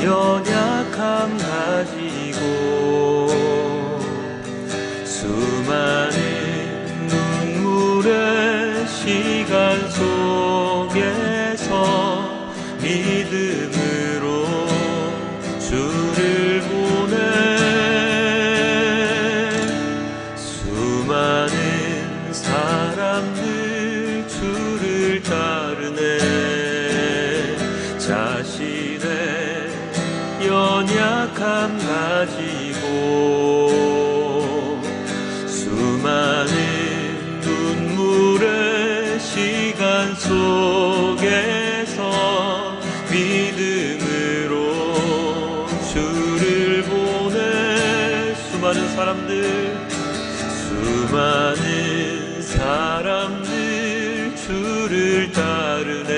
연약함 가지고 수많은 눈물의 시간 속에서 믿음으로 주를 보내 수많은 사람들 주를 따르네 자신의 연약함 가지고 수많은 눈물의 시간 속에서 믿음으로 주를 보내 수많은 사람들 주를 따르네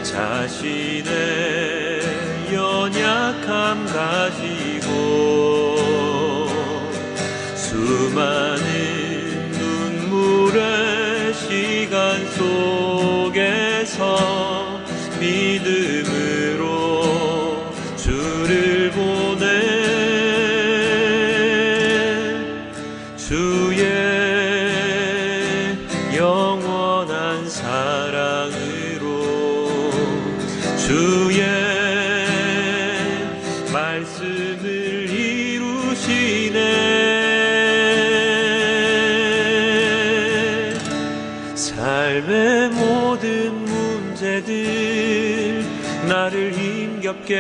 자신의 연약함 가지고 수많은 눈물의 시간 속에서 믿음으로 주를 보내 주의 영원한 사랑으로 주의 말씀을 이루시네 삶의 모든 문제들 나를 힘겹게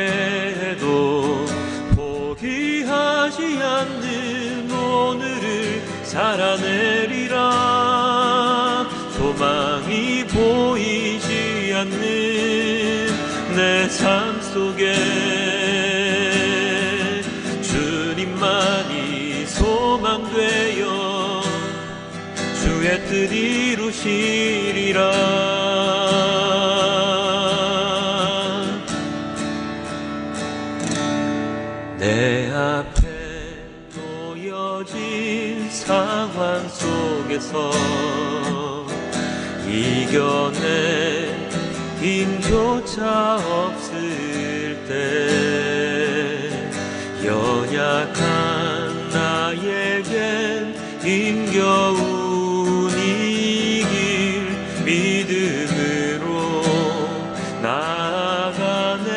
해도 포기하지 않는 오늘을 살아내리라 소망이 보이지 않는 내 삶 속에 주님만이 소망되어 주의 뜻 이루시리라 내 앞에 놓여진 상황 속에서 이겨낼 힘조차 없을 때 연약한 나에겐 힘겨운 이 길 믿음으로 나아가네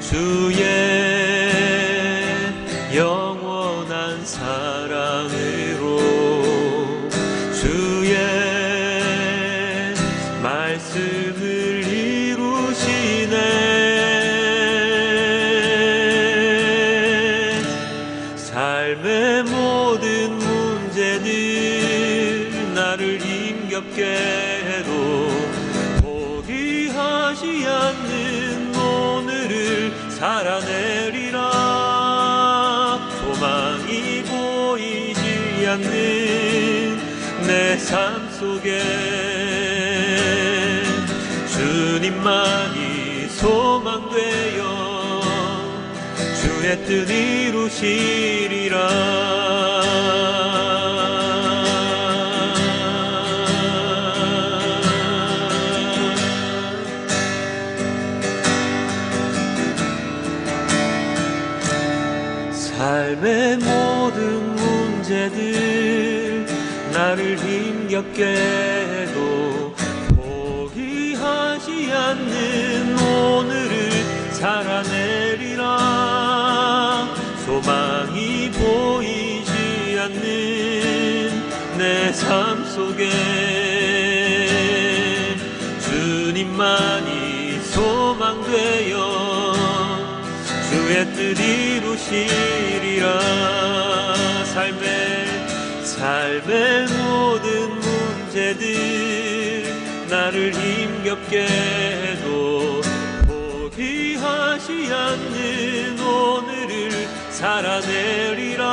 주의 영원한 사랑으로 주의 말씀을 이루시네 삶의 모든 문제들 나를 힘겹게 해도 포기하지 않는 오늘을 살아내리라 소망이 보이지 않는 내 삶 속에 주님만이 소망되어 주의 뜻 이루시리라 삶의 모든 문제들 나를 힘겹게 해도 포기하지 않는 오늘을 살아내리라 소망이 보이지 않는 내 삶 속에 주님만이 소망되어 주의 뜻 이루시리라 삶의 모든 문제들 나를 힘겹게 해도 포기하지 않는 오늘을 살아내리라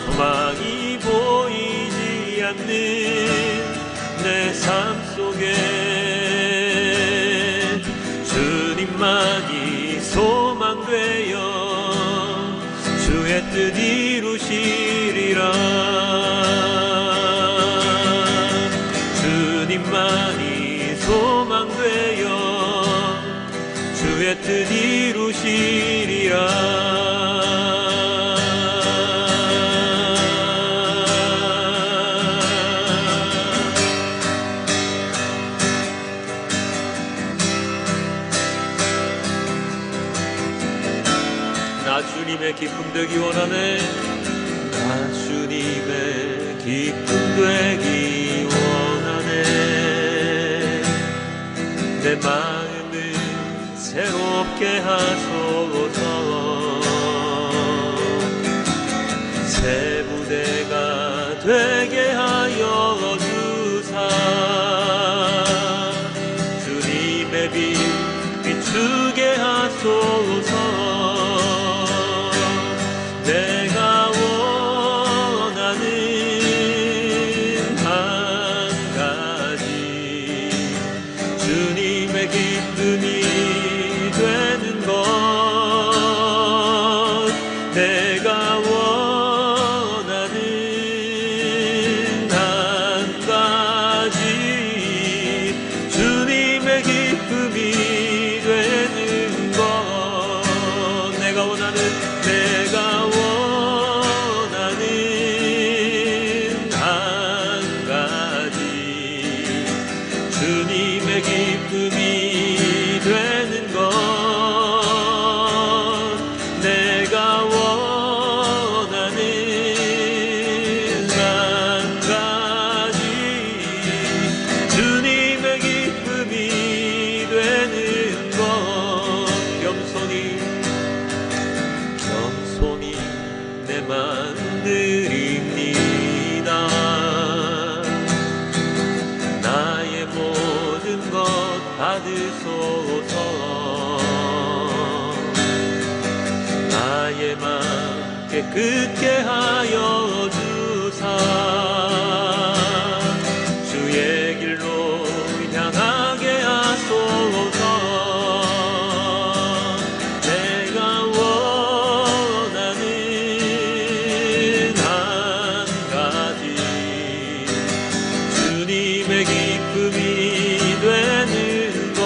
소망이 보이지 않는 내 삶 속에 주님만이 소망되어 주의 뜻 이루시리라 주님만이 주의 뜻 이루시리라. 나 주님의 기쁨 되기 원하네. 나 주님의 기쁨 되기 원하네. 내 마음을 새롭게 하소서. 새 부대가 되게 하여 주사. 주님의 빛 비추게 하소서. 내가 원하는 한 가지 주님의 기쁨이 되는 것. 내가 원하는 한 가지 주님의 기쁨이 되는 것. 내가 원하는 한 가지 주님의 기쁨이 되는 것. 내가 원하는 한 가지 주님의 기쁨이 되는 것. 겸손히 내 맘 드립니다. 나의 모든 것 받으소서. 나의 맘 깨끗게 하여 주사. 주의 길로 향하게 하소서. 내가 원하는 한 가지 주님의 기쁨이 되는 것.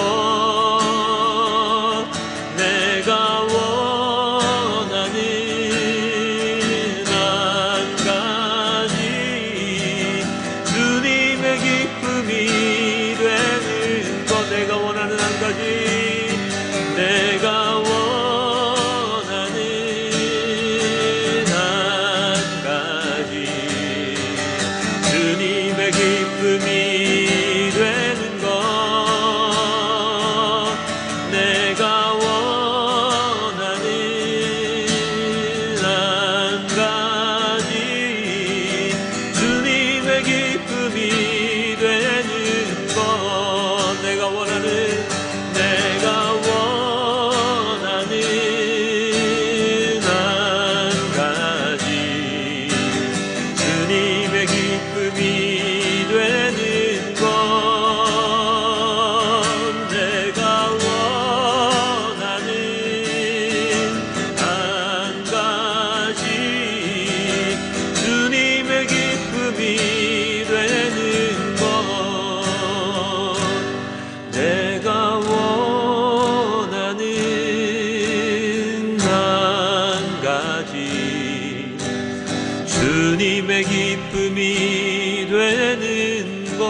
내가 원하는 한 가지 주님의 기쁨이 되는 것. 내가 원하는 한 가지. 내가 원하는 한 가지 주님의 기쁨이 되는 것. 내가 원하는 한 가지 주님의 기쁨이 되는 것. 내가 원하는 한 가지 주님의 기쁨이 되는 것. 내가 원하는 한 가지 주님의 기쁨이 되는 것. 내가 원하는 한 가지 주님의 기쁨이 되는 것.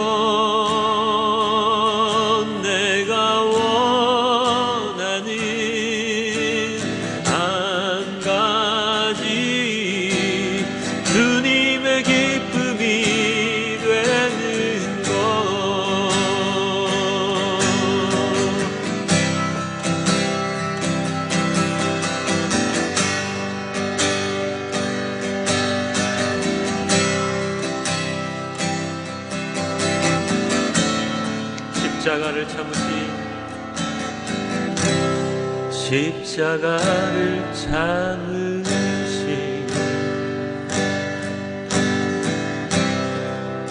내가 원하는 한 가지 주님의 기쁨이 되는 것. 십자가를 참으시. 십자가를 참으시.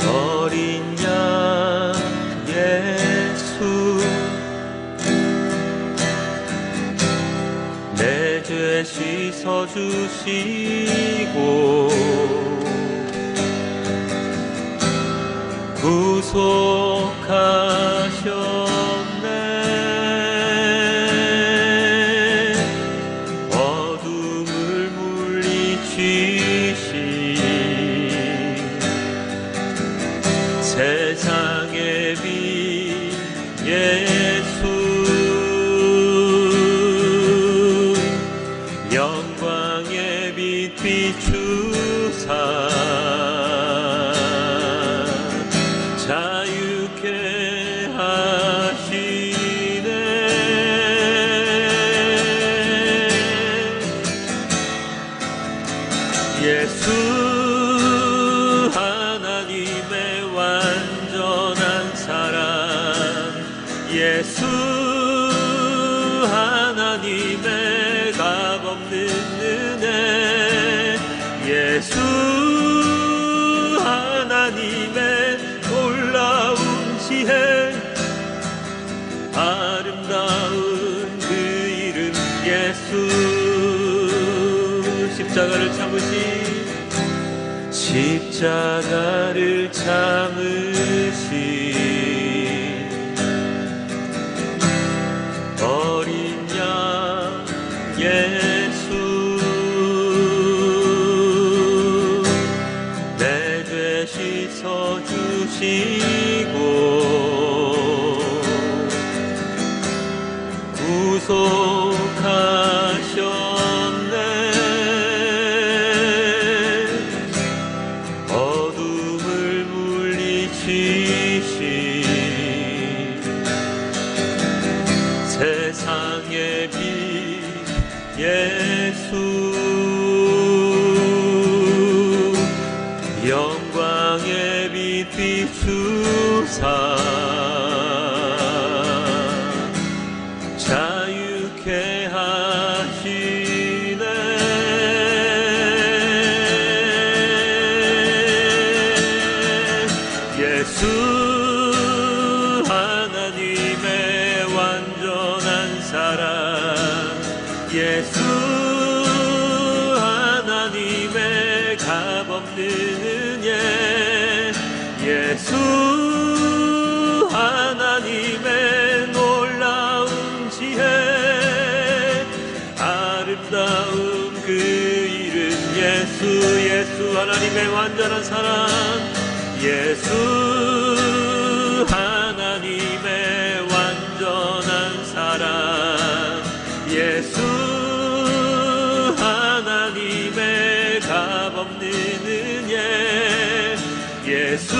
어린 양 예수 내 죄 씻어주시고 구속하셨네. 예수 영광의 빛 비추사 자유케 하시네. 예수 하나님의 완전한 사랑, 예수 하나님의 값없는 은혜, 예수 하나님의 놀라운 지혜, 아름다운 그 이름 예수. 십자가를 참으신 어린 양 예수, 내 죄 씻어주시고 구속하셨네. 어둠을 물리치신 세상의 빛 예수, 영광의 빛 비추사 자유케 하시네. 예수 하나님의 완전한 사랑, 예수 하나님의 값없는 은혜, 예수 하나님의 놀라운 지혜, 아름다운 그 이름 예수. 예수 하나님의 완전한 사랑, 예수 하나님의 완전한 사랑, 예수 하나님의 값없는 은혜, 예수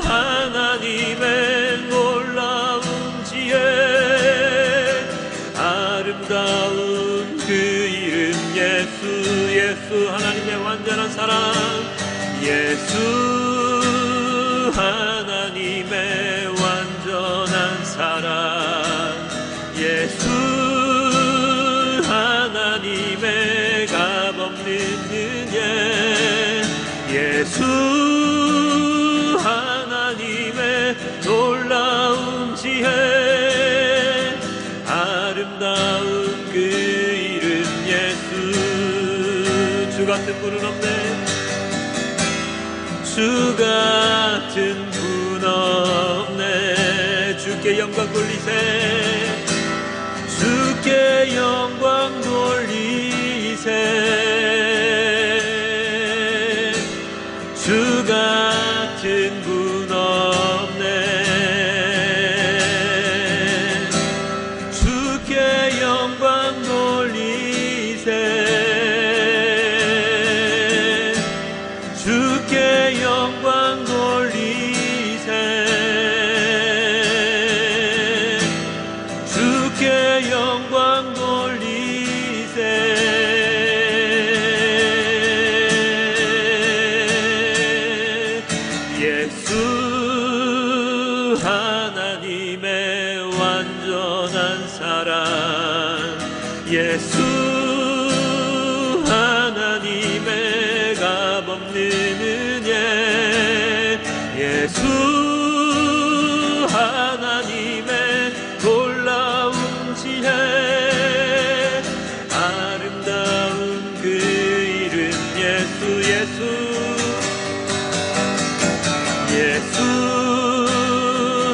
하나님의 놀라운 지혜, 아름다운 그 이름 예수. 예수 하나님의 완전한 사랑, 예수 하나님의 완전한 사랑, 예수 하나님의 값없는 은혜, 예수 하나님의 놀라운 지혜, 아름다운 그 이름 예수. 주 같은 분은 없네. 주 같은 분 없네. 주께 영광 돌리세, 주께 영광 돌리세. 주 같은 분 없네. 주께 영광 돌리세, 주께 영광 돌리세, 주께 영광 돌리세. 예수 하나님의 완전한 사랑, 예수 하나님의 값없는 은혜, 예수 하나님의 놀라운 지혜, 아름다운 그 이름 예수. 예수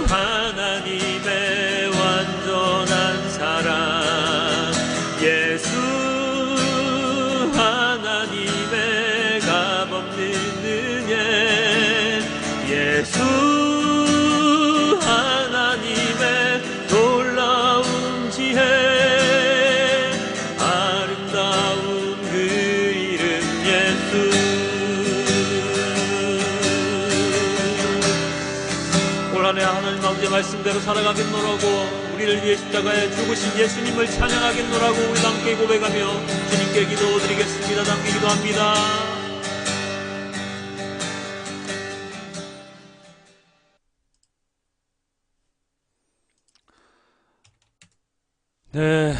하나님의 완전한 사랑, 예수 하나님의 값없는 은혜, 예수 하나님의 아버지 말씀대로 살아가겠노라고, 우리를 위해 십자가에 죽으신 예수님을 찬양하겠노라고 우리 함께 고백하며 주님께 기도드리겠습니다. 함께 기도합니다. 네,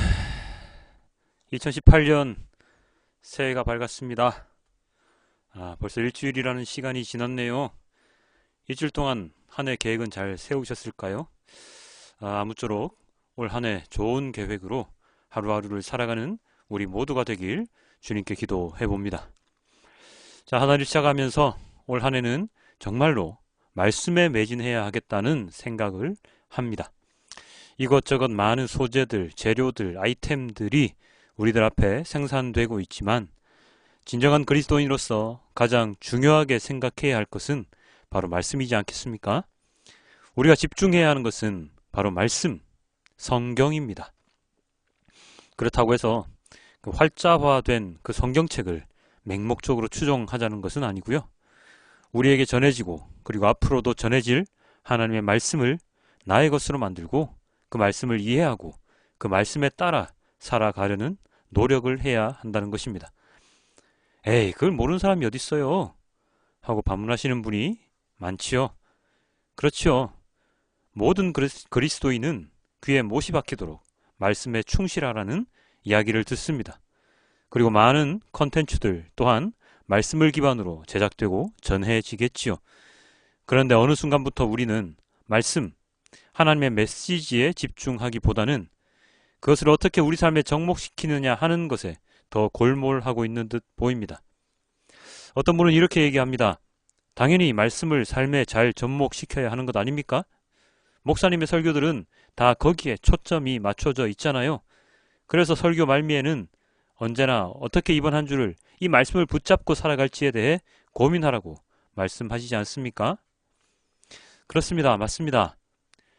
2018년 새해가 밝았습니다. 벌써 일주일이라는 시간이 지났네요. 일주일 동안 한 해 계획은 잘 세우셨을까요? 아무쪼록 올 한 해 좋은 계획으로 하루하루를 살아가는 우리 모두가 되길 주님께 기도해 봅니다. 자, 한 해를 시작하면서 올 한 해는 정말로 말씀에 매진해야 하겠다는 생각을 합니다. 이것저것 많은 소재들, 재료들, 아이템들이 우리들 앞에 생산되고 있지만 진정한 그리스도인으로서 가장 중요하게 생각해야 할 것은 바로 말씀이지 않겠습니까? 우리가 집중해야 하는 것은 바로 말씀, 성경입니다. 그렇다고 해서 그 활자화된 그 성경책을 맹목적으로 추종하자는 것은 아니고요. 우리에게 전해지고 그리고 앞으로도 전해질 하나님의 말씀을 나의 것으로 만들고 그 말씀을 이해하고 그 말씀에 따라 살아가려는 노력을 해야 한다는 것입니다. 에이, 그걸 모르는 사람이 어디 있어요? 하고 반문하시는 분이 많지요. 그렇죠. 모든 그리스도인은 귀에 못이 박히도록 말씀에 충실하라는 이야기를 듣습니다. 그리고 많은 컨텐츠들 또한 말씀을 기반으로 제작되고 전해지겠지요. 그런데 어느 순간부터 우리는 말씀, 하나님의 메시지에 집중하기보다는 그것을 어떻게 우리 삶에 접목시키느냐 하는 것에 더 골몰하고 있는 듯 보입니다. 어떤 분은 이렇게 얘기합니다. 당연히 말씀을 삶에 잘 접목시켜야 하는 것 아닙니까? 목사님의 설교들은 다 거기에 초점이 맞춰져 있잖아요. 그래서 설교 말미에는 언제나 어떻게 이번 한 주를 이 말씀을 붙잡고 살아갈지에 대해 고민하라고 말씀하시지 않습니까? 그렇습니다. 맞습니다.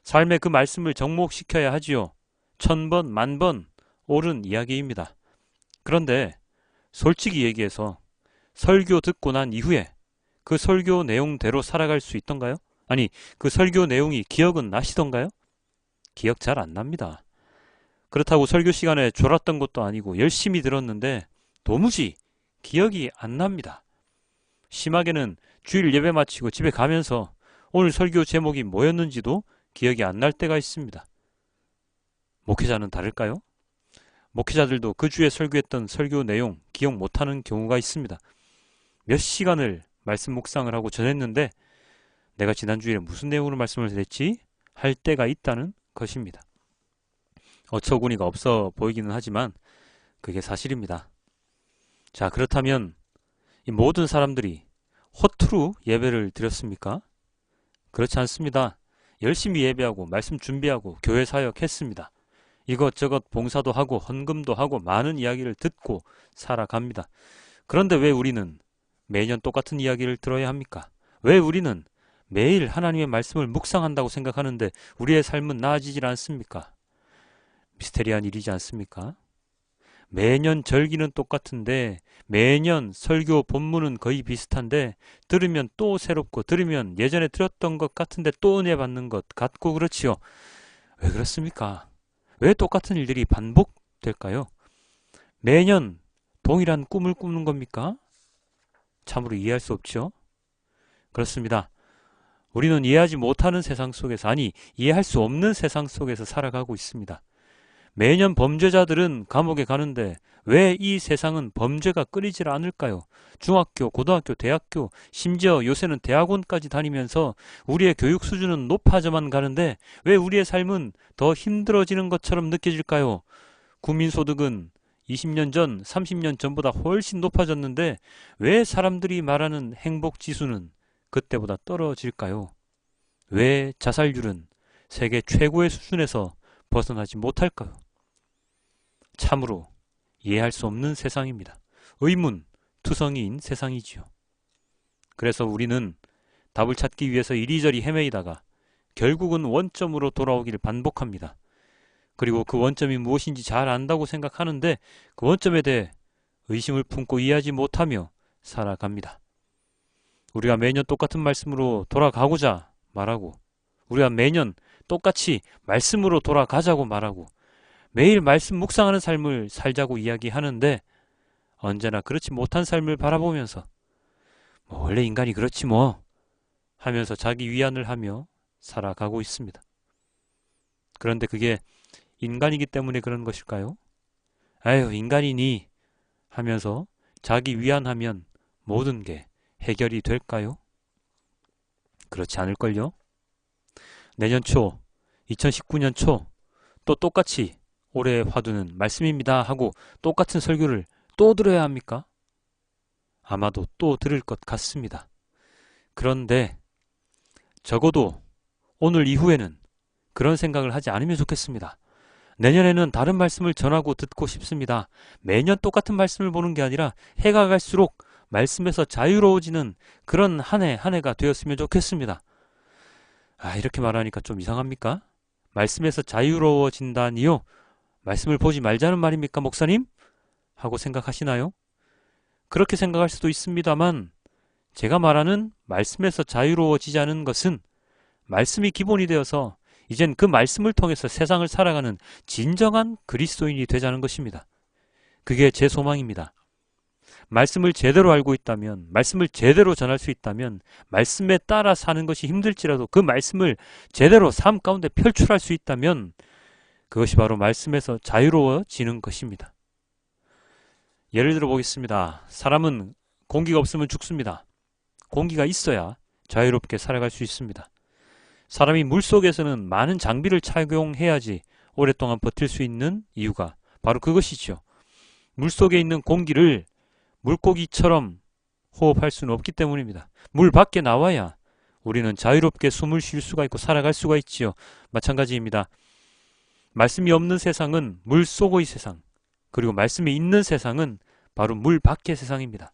삶에 그 말씀을 접목시켜야 하지요. 1000번, 10,000번 옳은 이야기입니다. 그런데 솔직히 얘기해서 설교 듣고 난 이후에 그 설교 내용대로 살아갈 수 있던가요? 아니, 그 설교 내용이 기억은 나시던가요? 기억 잘 안 납니다. 그렇다고 설교 시간에 졸았던 것도 아니고 열심히 들었는데 도무지 기억이 안 납니다. 심하게는 주일 예배 마치고 집에 가면서 오늘 설교 제목이 뭐였는지도 기억이 안 날 때가 있습니다. 목회자는 다를까요? 목회자들도 그 주에 설교했던 설교 내용 기억 못하는 경우가 있습니다. 몇 시간을 말씀 묵상을 하고 전했는데 내가 지난주에 무슨 내용으로 말씀을 했지? 할 때가 있다는 것입니다. 어처구니가 없어 보이기는 하지만 그게 사실입니다. 자, 그렇다면 이 모든 사람들이 허투루 예배를 드렸습니까? 그렇지 않습니다. 열심히 예배하고 말씀 준비하고 교회 사역했습니다. 이것저것 봉사도 하고 헌금도 하고 많은 이야기를 듣고 살아갑니다. 그런데 왜 우리는 매년 똑같은 이야기를 들어야 합니까? 왜 우리는 매일 하나님의 말씀을 묵상한다고 생각하는데 우리의 삶은 나아지질 않습니까? 미스테리한 일이지 않습니까? 매년 절기는 똑같은데 매년 설교 본문은 거의 비슷한데 들으면 또 새롭고 들으면 예전에 들었던 것 같은데 또 은혜 받는 것 같고 그렇지요. 왜 그렇습니까? 왜 똑같은 일들이 반복될까요? 매년 동일한 꿈을 꾸는 겁니까? 참으로 이해할 수 없죠. 그렇습니다. 우리는 이해하지 못하는 세상 속에서, 아니 이해할 수 없는 세상 속에서 살아가고 있습니다. 매년 범죄자들은 감옥에 가는데 왜 이 세상은 범죄가 끊이질 않을까요? 중학교, 고등학교, 대학교, 심지어 요새는 대학원까지 다니면서 우리의 교육 수준은 높아져만 가는데 왜 우리의 삶은 더 힘들어지는 것처럼 느껴질까요? 국민소득은 20년 전, 30년 전보다 훨씬 높아졌는데 왜 사람들이 말하는 행복지수는 그때보다 떨어질까요? 왜 자살률은 세계 최고의 수준에서 벗어나지 못할까요? 참으로 이해할 수 없는 세상입니다. 의문투성이인 세상이지요. 그래서 우리는 답을 찾기 위해서 이리저리 헤매이다가 결국은 원점으로 돌아오기를 반복합니다. 그리고 그 원점이 무엇인지 잘 안다고 생각하는데 그 원점에 대해 의심을 품고 이해하지 못하며 살아갑니다. 우리가 매년 똑같은 말씀으로 돌아가고자 말하고 우리가 매년 똑같이 말씀으로 돌아가자고 말하고 매일 말씀 묵상하는 삶을 살자고 이야기하는데 언제나 그렇지 못한 삶을 바라보면서 뭐 원래 인간이 그렇지 뭐 하면서 자기 위안을 하며 살아가고 있습니다. 그런데 그게 인간이기 때문에 그런 것일까요? 아유, 인간이니 하면서 자기 위안하면 모든 게 해결이 될까요? 그렇지 않을걸요? 내년 초, 2019년 초 또 똑같이 올해의 화두는 말씀입니다 하고 똑같은 설교를 또 들어야 합니까? 아마도 또 들을 것 같습니다. 그런데 적어도 오늘 이후에는 그런 생각을 하지 않으면 좋겠습니다. 내년에는 다른 말씀을 전하고 듣고 싶습니다. 매년 똑같은 말씀을 보는 게 아니라 해가 갈수록 말씀에서 자유로워지는 그런 한 해가 되었으면 좋겠습니다. 이렇게 말하니까 좀 이상합니까? 말씀에서 자유로워진다니요? 말씀을 보지 말자는 말입니까, 목사님? 하고 생각하시나요? 그렇게 생각할 수도 있습니다만 제가 말하는 말씀에서 자유로워지자는 것은 말씀이 기본이 되어서 이젠 그 말씀을 통해서 세상을 살아가는 진정한 그리스도인이 되자는 것입니다. 그게 제 소망입니다. 말씀을 제대로 알고 있다면, 말씀을 제대로 전할 수 있다면 말씀에 따라 사는 것이 힘들지라도 그 말씀을 제대로 삶 가운데 표출할 수 있다면 그것이 바로 말씀에서 자유로워지는 것입니다. 예를 들어 보겠습니다. 사람은 공기가 없으면 죽습니다. 공기가 있어야 자유롭게 살아갈 수 있습니다. 사람이 물속에서는 많은 장비를 착용해야지 오랫동안 버틸 수 있는 이유가 바로 그것이죠. 물속에 있는 공기를 물고기처럼 호흡할 수는 없기 때문입니다. 물 밖에 나와야 우리는 자유롭게 숨을 쉴 수가 있고 살아갈 수가 있지요. 마찬가지입니다. 말씀이 없는 세상은 물 속의 세상, 그리고 말씀이 있는 세상은 바로 물 밖의 세상입니다.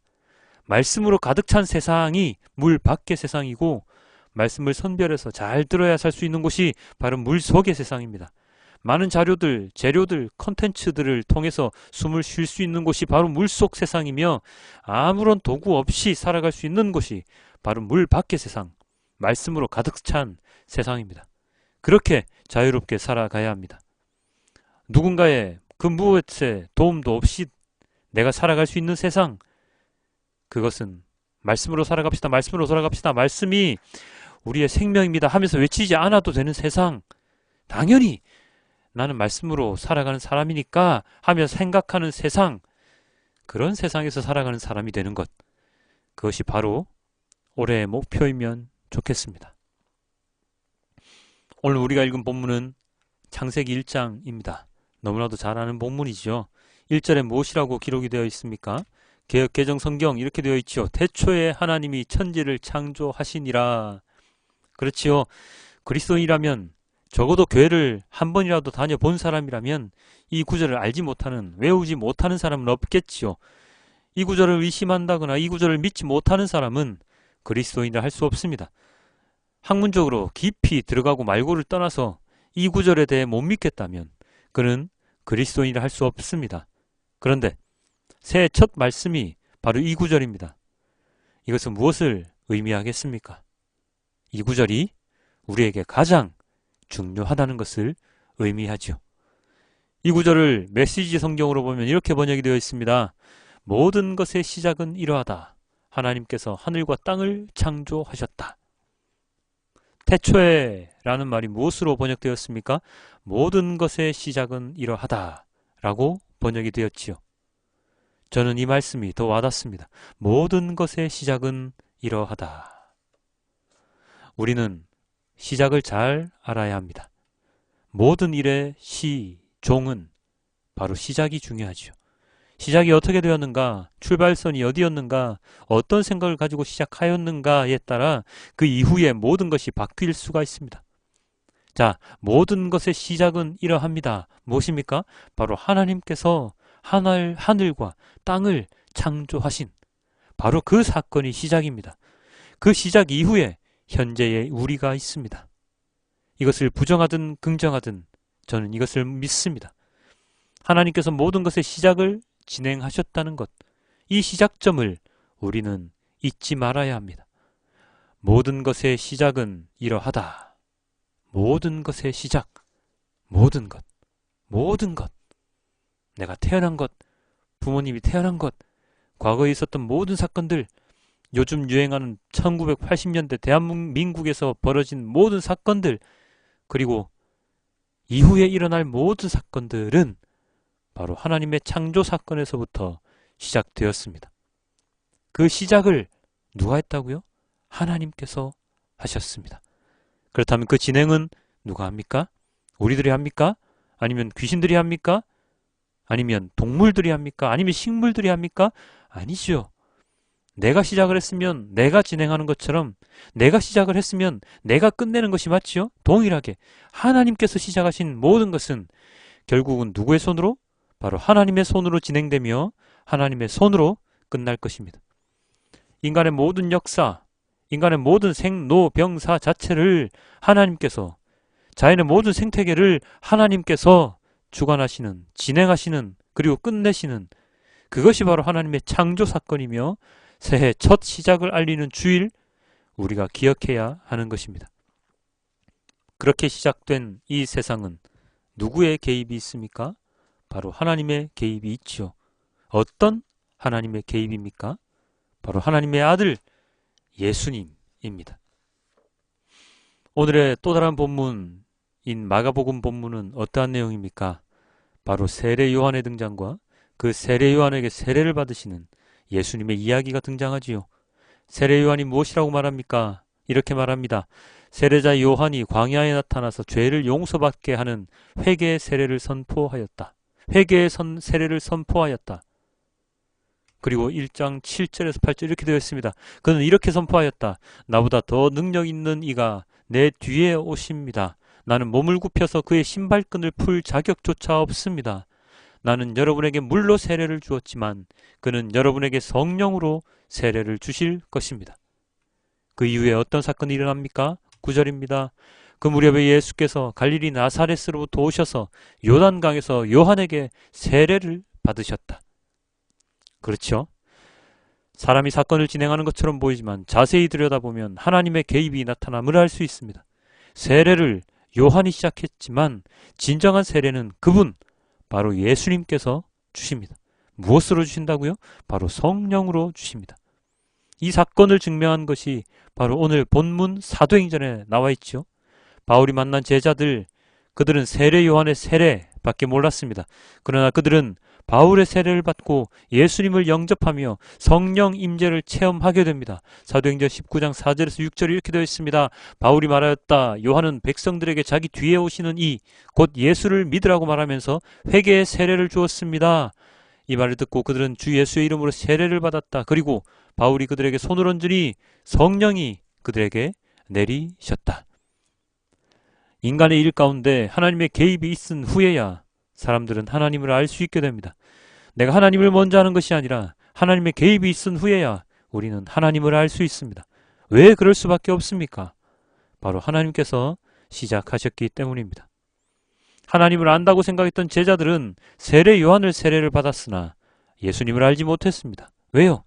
말씀으로 가득 찬 세상이 물 밖의 세상이고 말씀을 선별해서 잘 들어야 살 수 있는 곳이 바로 물 속의 세상입니다. 많은 자료들, 재료들, 컨텐츠들을 통해서 숨을 쉴 수 있는 곳이 바로 물속 세상이며 아무런 도구 없이 살아갈 수 있는 곳이 바로 물 밖의 세상, 말씀으로 가득 찬 세상입니다. 그렇게 자유롭게 살아가야 합니다. 누군가의 그 무엇의 도움도 없이 내가 살아갈 수 있는 세상, 그것은 말씀으로 살아갑시다, 말씀으로 돌아갑시다, 말씀이 우리의 생명입니다 하면서 외치지 않아도 되는 세상, 당연히 나는 말씀으로 살아가는 사람이니까 하며 생각하는 세상, 그런 세상에서 살아가는 사람이 되는 것, 그것이 바로 올해의 목표이면 좋겠습니다. 오늘 우리가 읽은 본문은 창세기 1장입니다. 너무나도 잘 아는 본문이죠. 1절에 무엇이라고 기록이 되어 있습니까? 개역 개정 성경 이렇게 되어 있죠. 태초에 하나님이 천지를 창조하시니라. 그렇지요. 그리스도인이라면 적어도 교회를 한 번이라도 다녀본 사람이라면 이 구절을 알지 못하는, 외우지 못하는 사람은 없겠지요. 이 구절을 의심한다거나 이 구절을 믿지 못하는 사람은 그리스도인이라 할 수 없습니다. 학문적으로 깊이 들어가고 말고를 떠나서 이 구절에 대해 못 믿겠다면 그는 그리스도인이라 할 수 없습니다. 그런데 새해 첫 말씀이 바로 이 구절입니다. 이것은 무엇을 의미하겠습니까? 이 구절이 우리에게 가장 중요하다는 것을 의미하죠. 이 구절을 메시지 성경으로 보면 이렇게 번역이 되어 있습니다. 모든 것의 시작은 이러하다. 하나님께서 하늘과 땅을 창조하셨다. 태초에 라는 말이 무엇으로 번역되었습니까? 모든 것의 시작은 이러하다 라고 번역이 되었지요. 저는 이 말씀이 더 와닿습니다. 모든 것의 시작은 이러하다. 우리는 시작을 잘 알아야 합니다. 모든 일의 종은 바로 시작이 중요하죠. 시작이 어떻게 되었는가, 출발선이 어디였는가, 어떤 생각을 가지고 시작하였는가에 따라 그 이후에 모든 것이 바뀔 수가 있습니다. 자, 모든 것의 시작은 이러합니다. 무엇입니까? 바로 하나님께서 하늘과 땅을 창조하신 바로 그 사건이 시작입니다. 그 시작 이후에 현재의 우리가 있습니다. 이것을 부정하든 긍정하든 저는 이것을 믿습니다. 하나님께서 모든 것의 시작을 진행하셨다는 것, 이 시작점을 우리는 잊지 말아야 합니다. 모든 것의 시작은 이러하다. 모든 것의 시작, 모든 것, 모든 것, 내가 태어난 것, 부모님이 태어난 것, 과거에 있었던 모든 사건들, 요즘 유행하는 1980년대 대한민국에서 벌어진 모든 사건들, 그리고 이후에 일어날 모든 사건들은 바로 하나님의 창조 사건에서부터 시작되었습니다. 그 시작을 누가 했다고요? 하나님께서 하셨습니다. 그렇다면 그 진행은 누가 합니까? 우리들이 합니까? 아니면 귀신들이 합니까? 아니면 동물들이 합니까? 아니면 식물들이 합니까? 아니죠. 내가 시작을 했으면 내가 진행하는 것처럼, 내가 시작을 했으면 내가 끝내는 것이 맞지요? 동일하게 하나님께서 시작하신 모든 것은 결국은 누구의 손으로? 바로 하나님의 손으로 진행되며 하나님의 손으로 끝날 것입니다. 인간의 모든 역사, 인간의 모든 생로병사 자체를 하나님께서, 자연의 모든 생태계를 하나님께서 주관하시는, 진행하시는, 그리고 끝내시는, 그것이 바로 하나님의 창조 사건이며 새해 첫 시작을 알리는 주일, 우리가 기억해야 하는 것입니다. 그렇게 시작된 이 세상은 누구의 개입이 있습니까? 바로 하나님의 개입이 있지요. 어떤 하나님의 개입입니까? 바로 하나님의 아들 예수님입니다. 오늘의 또 다른 본문인 마가복음 본문은 어떠한 내용입니까? 바로 세례 요한의 등장과 그 세례 요한에게 세례를 받으시는 예수님의 이야기가 등장하지요. 세례 요한이 무엇이라고 말합니까? 이렇게 말합니다. 세례자 요한이 광야에 나타나서 죄를 용서받게 하는 회개의 세례를 선포하였다. 회개의 세례를 선포하였다. 그리고 1장 7절에서 8절 이렇게 되어 있습니다. 그는 이렇게 선포하였다. 나보다 더 능력 있는 이가 내 뒤에 오십니다. 나는 몸을 굽혀서 그의 신발끈을 풀 자격조차 없습니다. 나는 여러분에게 물로 세례를 주었지만 그는 여러분에게 성령으로 세례를 주실 것입니다. 그 이후에 어떤 사건이 일어납니까? 9절입니다. 그 무렵에 예수께서 갈릴리 나사렛으로부터 오셔서 요단강에서 요한에게 세례를 받으셨다. 그렇죠? 사람이 사건을 진행하는 것처럼 보이지만 자세히 들여다보면 하나님의 개입이 나타남을 알 수 있습니다. 세례를 요한이 시작했지만 진정한 세례는 그분, 바로 예수님께서 주십니다. 무엇으로 주신다고요? 바로 성령으로 주십니다. 이 사건을 증명한 것이 바로 오늘 본문 사도행전에 나와 있죠. 바울이 만난 제자들, 그들은 세례 요한의 세례밖에 몰랐습니다. 그러나 그들은 바울의 세례를 받고 예수님을 영접하며 성령 임재를 체험하게 됩니다. 사도행전 19장 4절에서 6절이 이렇게 되어 있습니다. 바울이 말하였다. 요한은 백성들에게 자기 뒤에 오시는 이 곧 예수를 믿으라고 말하면서 회개의 세례를 주었습니다. 이 말을 듣고 그들은 주 예수의 이름으로 세례를 받았다. 그리고 바울이 그들에게 손을 얹으니 성령이 그들에게 내리셨다. 인간의 일 가운데 하나님의 개입이 있은 후에야 사람들은 하나님을 알 수 있게 됩니다. 내가 하나님을 먼저 아는 것이 아니라 하나님의 개입이 있은 후에야 우리는 하나님을 알 수 있습니다. 왜 그럴 수밖에 없습니까? 바로 하나님께서 시작하셨기 때문입니다. 하나님을 안다고 생각했던 제자들은 세례 요한을 세례를 받았으나 예수님을 알지 못했습니다. 왜요?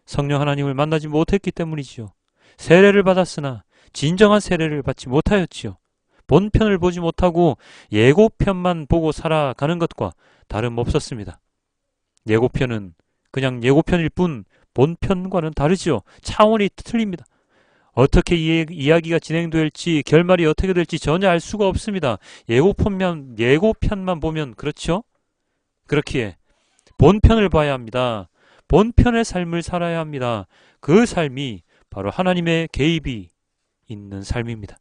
성령 하나님을 만나지 못했기 때문이지요. 세례를 받았으나 진정한 세례를 받지 못하였지요. 본편을 보지 못하고 예고편만 보고 살아가는 것과 다름없었습니다. 예고편은 그냥 예고편일 뿐 본편과는 다르지요. 차원이 틀립니다. 어떻게 이야기가 진행될지, 결말이 어떻게 될지 전혀 알 수가 없습니다. 예고편만 보면 그렇죠? 그렇기에 본편을 봐야 합니다. 본편의 삶을 살아야 합니다. 그 삶이 바로 하나님의 개입이 있는 삶입니다.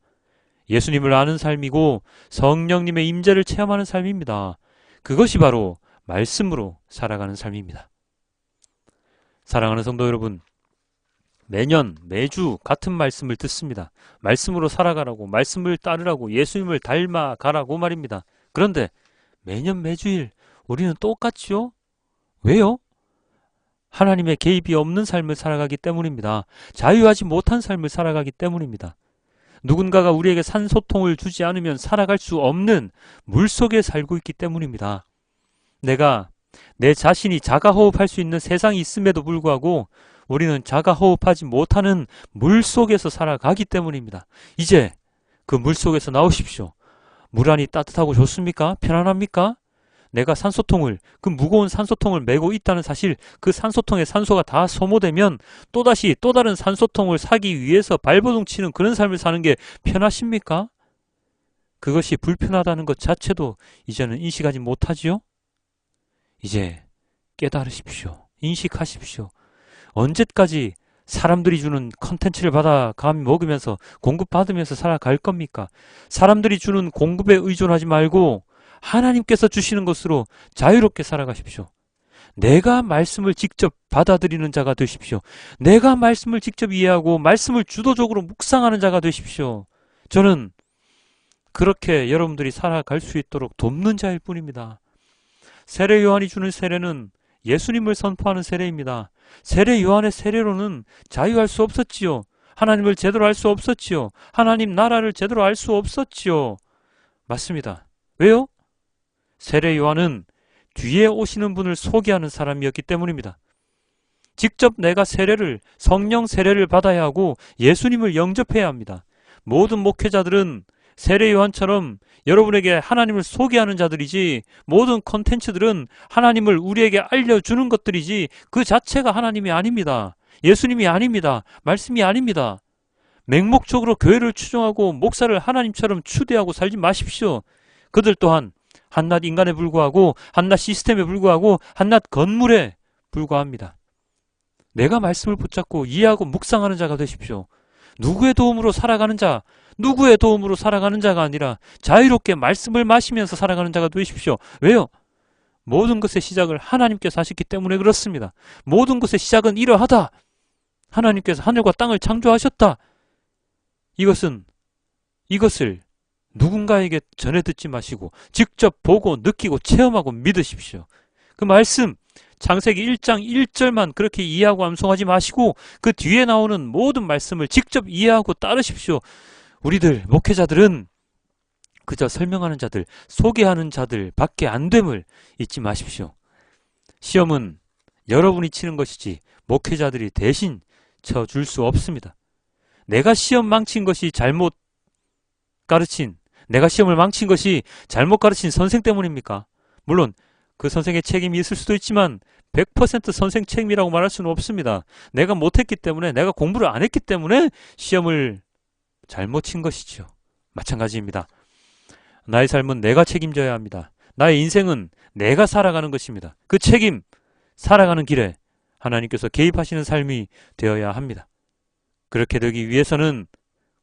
예수님을 아는 삶이고 성령님의 임재를 체험하는 삶입니다. 그것이 바로 말씀으로 살아가는 삶입니다. 사랑하는 성도 여러분, 매주 같은 말씀을 듣습니다. 말씀으로 살아가라고, 말씀을 따르라고, 예수님을 닮아가라고 말입니다. 그런데 매주일 우리는 똑같지요? 왜요? 하나님의 개입이 없는 삶을 살아가기 때문입니다. 자유하지 못한 삶을 살아가기 때문입니다. 누군가가 우리에게 산소통을 주지 않으면 살아갈 수 없는 물속에 살고 있기 때문입니다. 내가 내 자신이 자가호흡할 수 있는 세상이 있음에도 불구하고 우리는 자가호흡하지 못하는 물속에서 살아가기 때문입니다. 이제 그 물속에서 나오십시오. 물 안이 따뜻하고 좋습니까? 편안합니까? 내가 산소통을, 그 무거운 산소통을 메고 있다는 사실, 그 산소통에 산소가 다 소모되면 또다시 또 다른 산소통을 사기 위해서 발버둥 치는 그런 삶을 사는 게 편하십니까? 그것이 불편하다는 것 자체도 이제는 인식하지 못하지요? 이제 깨달으십시오. 인식하십시오. 언제까지 사람들이 주는 컨텐츠를 받아 감 먹으면서 공급받으면서 살아갈 겁니까? 사람들이 주는 공급에 의존하지 말고 하나님께서 주시는 것으로 자유롭게 살아가십시오. 내가 말씀을 직접 받아들이는 자가 되십시오. 내가 말씀을 직접 이해하고 말씀을 주도적으로 묵상하는 자가 되십시오. 저는 그렇게 여러분들이 살아갈 수 있도록 돕는 자일 뿐입니다. 세례 요한이 주는 세례는 예수님을 선포하는 세례입니다. 세례 요한의 세례로는 자유할 수 없었지요. 하나님을 제대로 알 수 없었지요. 하나님 나라를 제대로 알 수 없었지요. 맞습니다. 왜요? 세례 요한은 뒤에 오시는 분을 소개하는 사람이었기 때문입니다. 직접 내가 성령 세례를 받아야 하고 예수님을 영접해야 합니다. 모든 목회자들은 세례 요한처럼 여러분에게 하나님을 소개하는 자들이지, 모든 콘텐츠들은 하나님을 우리에게 알려주는 것들이지 그 자체가 하나님이 아닙니다. 예수님이 아닙니다. 말씀이 아닙니다. 맹목적으로 교회를 추종하고 목사를 하나님처럼 추대하고 살지 마십시오. 그들 또한 한낱 인간에 불과하고 한낱 시스템에 불과하고 한낱 건물에 불과합니다. 내가 말씀을 붙잡고 이해하고 묵상하는 자가 되십시오. 누구의 도움으로 살아가는 자가 아니라 자유롭게 말씀을 마시면서 살아가는 자가 되십시오. 왜요? 모든 것의 시작을 하나님께서 하셨기 때문에 그렇습니다. 모든 것의 시작은 이러하다. 하나님께서 하늘과 땅을 창조하셨다. 이것을 누군가에게 전해 듣지 마시고 직접 보고 느끼고 체험하고 믿으십시오. 그 말씀, 창세기 1장 1절만 그렇게 이해하고 암송하지 마시고 그 뒤에 나오는 모든 말씀을 직접 이해하고 따르십시오. 우리들 목회자들은 그저 설명하는 자들, 소개하는 자들 밖에 안 됨을 잊지 마십시오. 시험은 여러분이 치는 것이지 목회자들이 대신 쳐줄 수 없습니다. 내가 시험을 망친 것이 잘못 가르친 선생 때문입니까? 물론 그 선생의 책임이 있을 수도 있지만 100% 선생 책임이라고 말할 수는 없습니다. 내가 못했기 때문에, 내가 공부를 안 했기 때문에 시험을 잘못 친 것이죠. 마찬가지입니다. 나의 삶은 내가 책임져야 합니다. 나의 인생은 내가 살아가는 것입니다. 그 책임, 살아가는 길에 하나님께서 개입하시는 삶이 되어야 합니다. 그렇게 되기 위해서는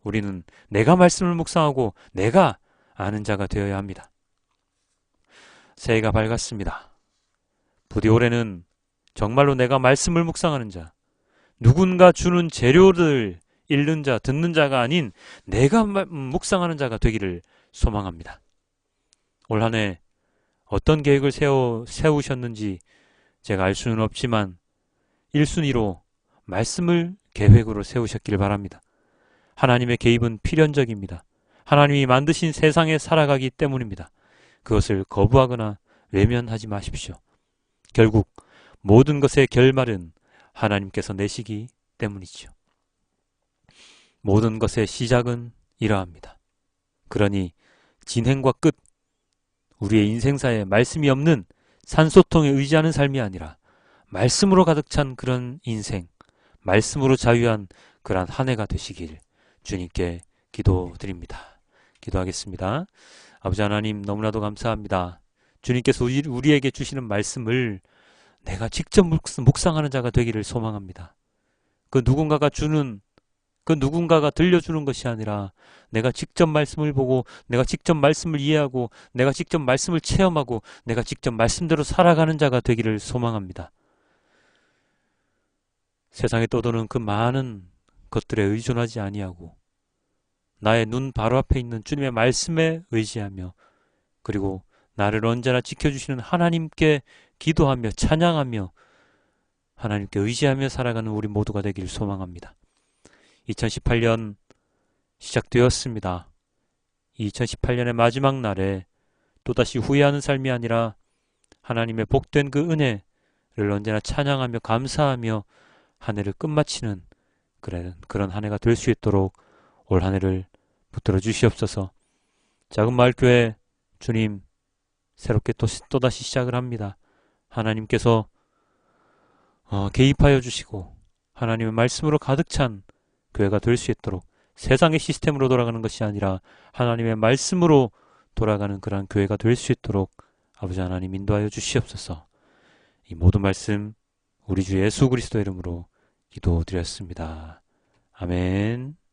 우리는 내가 말씀을 묵상하고 내가 아는 자가 되어야 합니다. 새해가 밝았습니다. 부디 올해는 정말로 내가 말씀을 묵상하는 자, 누군가 주는 재료를 읽는 자, 듣는 자가 아닌 내가 묵상하는 자가 되기를 소망합니다. 올 한 해 어떤 계획을 세우셨는지 제가 알 수는 없지만 1순위로 말씀을 계획으로 세우셨기를 바랍니다. 하나님의 개입은 필연적입니다. 하나님이 만드신 세상에 살아가기 때문입니다. 그것을 거부하거나 외면하지 마십시오. 결국 모든 것의 결말은 하나님께서 내시기 때문이죠. 모든 것의 시작은 이러합니다. 그러니 진행과 끝, 우리의 인생사에 말씀이 없는 산소통에 의지하는 삶이 아니라 말씀으로 가득 찬 그런 인생, 말씀으로 자유한 그러한 한 해가 되시길 주님께 기도드립니다. 기도하겠습니다. 아버지 하나님, 너무나도 감사합니다. 주님께서 우리에게 주시는 말씀을 내가 직접 묵상하는 자가 되기를 소망합니다. 그 누군가가 들려주는 것이 아니라 내가 직접 말씀을 보고, 내가 직접 말씀을 이해하고, 내가 직접 말씀을 체험하고, 내가 직접 말씀대로 살아가는 자가 되기를 소망합니다. 세상에 떠도는 그 많은 것들에 의존하지 아니하고 나의 눈 바로 앞에 있는 주님의 말씀에 의지하며, 그리고 나를 언제나 지켜주시는 하나님께 기도하며 찬양하며 하나님께 의지하며 살아가는 우리 모두가 되기를 소망합니다. 2018년 시작되었습니다. 2018년의 마지막 날에 또다시 후회하는 삶이 아니라 하나님의 복된 그 은혜를 언제나 찬양하며 감사하며 한 해를 끝마치는 그런 한 해가 될 수 있도록 올 한 해를 붙들어 주시옵소서. 작은 마을 교회 주님 새롭게 또다시 시작을 합니다. 하나님께서 개입하여 주시고 하나님의 말씀으로 가득 찬 교회가 될 수 있도록 세상의 시스템으로 돌아가는 것이 아니라 하나님의 말씀으로 돌아가는 그러한 교회가 될 수 있도록 아버지 하나님 인도하여 주시옵소서. 이 모든 말씀 우리 주 예수 그리스도 이름으로 기도드렸습니다. 아멘.